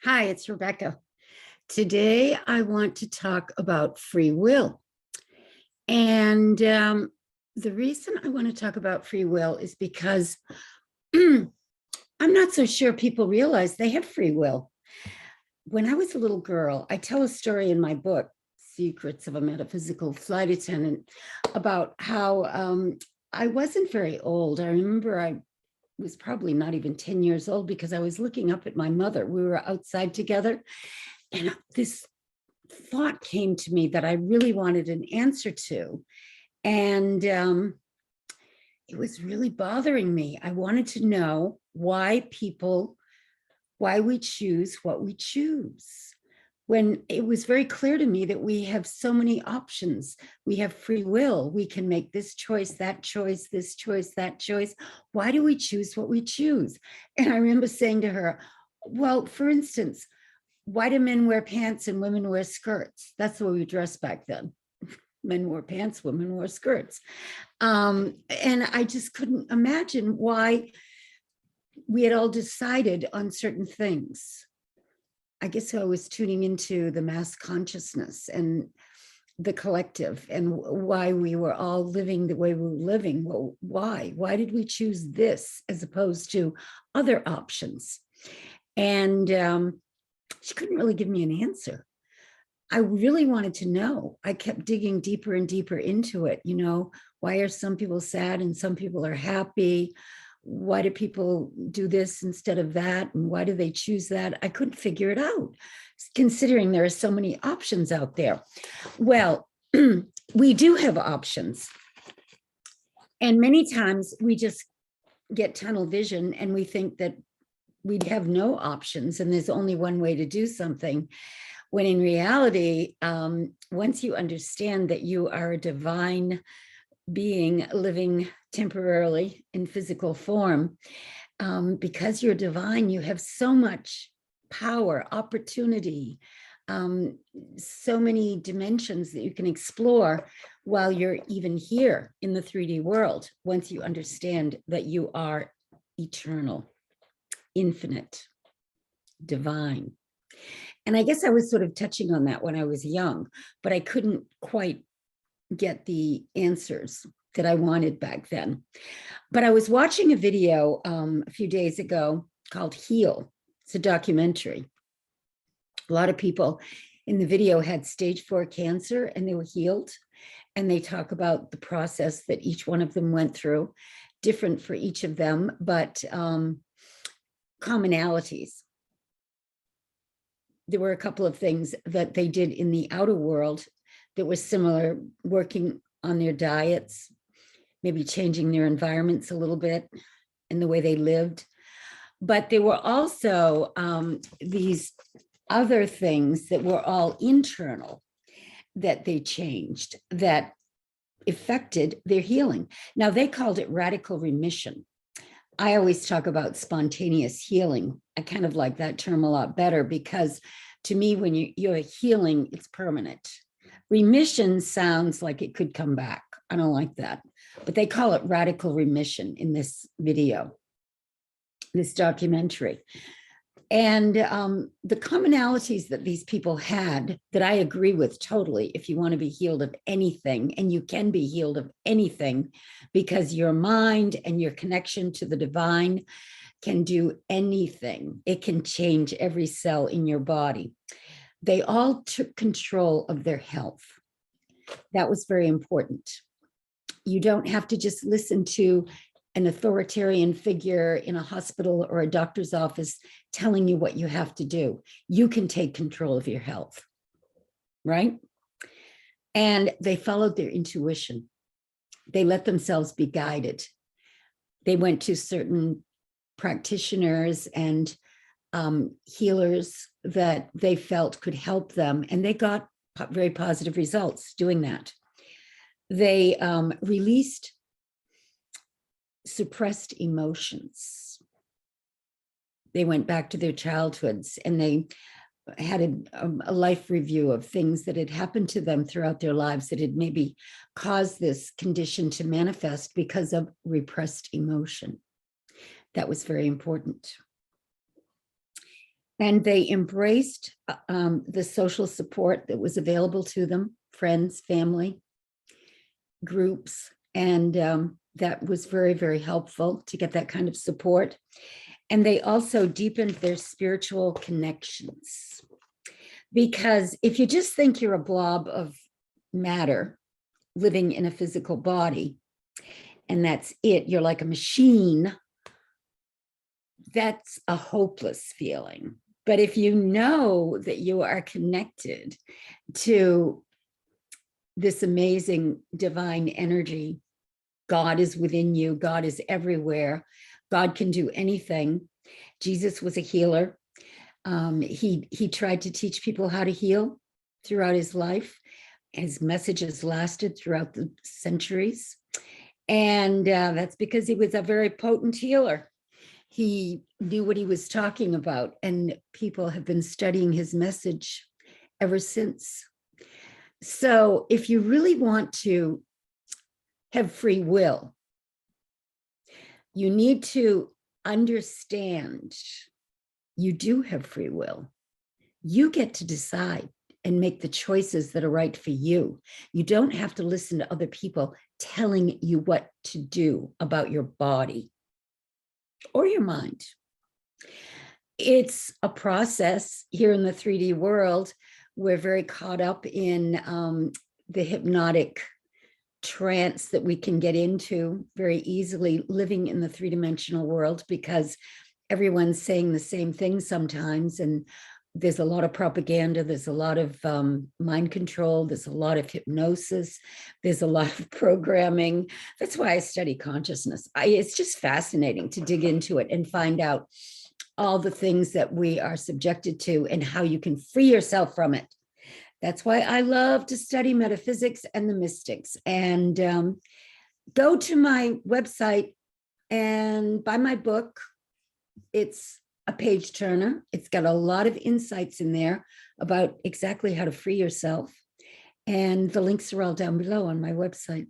Hi, it's Rebecca. Today, I want to talk about free will. And the reason I want to talk about free will is because I'm not so sure people realize they have free will. When I was a little girl, I tell a story in my book, Secrets of a Metaphysical Flight Attendant, about how I wasn't very old. I remember I was probably not even 10 years old because I was looking up at my mother. We were outside together. And this thought came to me that I really wanted an answer to. And it was really bothering me. I wanted to know why we choose what we choose. When it was very clear to me that we have so many options. We have free will. We can make this choice, that choice, this choice, that choice. Why do we choose what we choose? And I remember saying to her, well, for instance, why do men wear pants and women wear skirts? That's the way we dressed back then. Men wore pants, women wore skirts. And I just couldn't imagine why we had all decided on certain things. I guess I was tuning into the mass consciousness and the collective and why we were all living the way we were living. Well, why? Why did we choose this as opposed to other options? And she couldn't really give me an answer. I really wanted to know. I kept digging deeper and deeper into it. You know, why are some people sad and some people are happy? Why do people do this instead of that? And why do they choose that? I couldn't figure it out, considering there are so many options out there. Well, we do have options. And many times we just get tunnel vision and we think that we'd have no options and there's only one way to do something, when in reality, once you understand that you are a divine being living temporarily in physical form, because you're divine, you have so much power, opportunity, so many dimensions that you can explore while you're even here in the 3D world, once you understand that you are eternal, infinite, divine. And I guess I was sort of touching on that when I was young, but I couldn't quite get the answers that I wanted back then. But I was watching a video a few days ago called Heal. It's a documentary. A lot of people in the video had stage 4 cancer and they were healed. And they talk about the process that each one of them went through, different for each of them, but commonalities. There were a couple of things that they did in the outer world that was similar, working on their diets, maybe changing their environments a little bit and the way they lived. But there were also these other things that were all internal that they changed that affected their healing. Now, they called it radical remission. I always talk about spontaneous healing. I kind of like that term a lot better because to me, when you're healing, it's permanent. Remission sounds like it could come back. I don't like that, but they call it radical remission in this video, this documentary. And the commonalities that these people had that I agree with totally, if you want to be healed of anything, and you can be healed of anything because your mind and your connection to the divine can do anything. It can change every cell in your body. They all took control of their health. That was very important. You don't have to just listen to an authoritarian figure in a hospital or a doctor's office telling you what you have to do. You can take control of your health, right? And they followed their intuition. They let themselves be guided. They went to certain practitioners and healers that they felt could help them, and they got very positive results doing that. They released suppressed emotions. They went back to their childhoods and they had a life review of things that had happened to them throughout their lives that had maybe caused this condition to manifest because of repressed emotion. That was very important. And they embraced the social support that was available to them, friends, family, groups. And that was very, very helpful to get that kind of support. And they also deepened their spiritual connections. Because if you just think you're a blob of matter living in a physical body, and that's it, you're like a machine, that's a hopeless feeling. But if you know that you are connected to this amazing divine energy, God is within you, God is everywhere, God can do anything. Jesus was a healer. He tried to teach people how to heal throughout his life. His messages lasted throughout the centuries. And that's because he was a very potent healer. He knew what he was talking about, and people have been studying his message ever since. So if you really want to have free will, you need to understand you do have free will. You get to decide and make the choices that are right for you. You don't have to listen to other people telling you what to do about your body or your mind. It's a process here in the 3D world. We're very caught up in the hypnotic trance that we can get into very easily living in the three-dimensional world, because everyone's saying the same thing sometimes. And there's a lot of propaganda, there's a lot of mind control, there's a lot of hypnosis, there's a lot of programming. That's why I study consciousness. It's just fascinating to dig into it and find out all the things that we are subjected to and how you can free yourself from it. That's why I love to study metaphysics and the mystics. And go to my website and buy my book. It's a page turner. It's got a lot of insights in there about exactly how to free yourself. And the links are all down below on my website.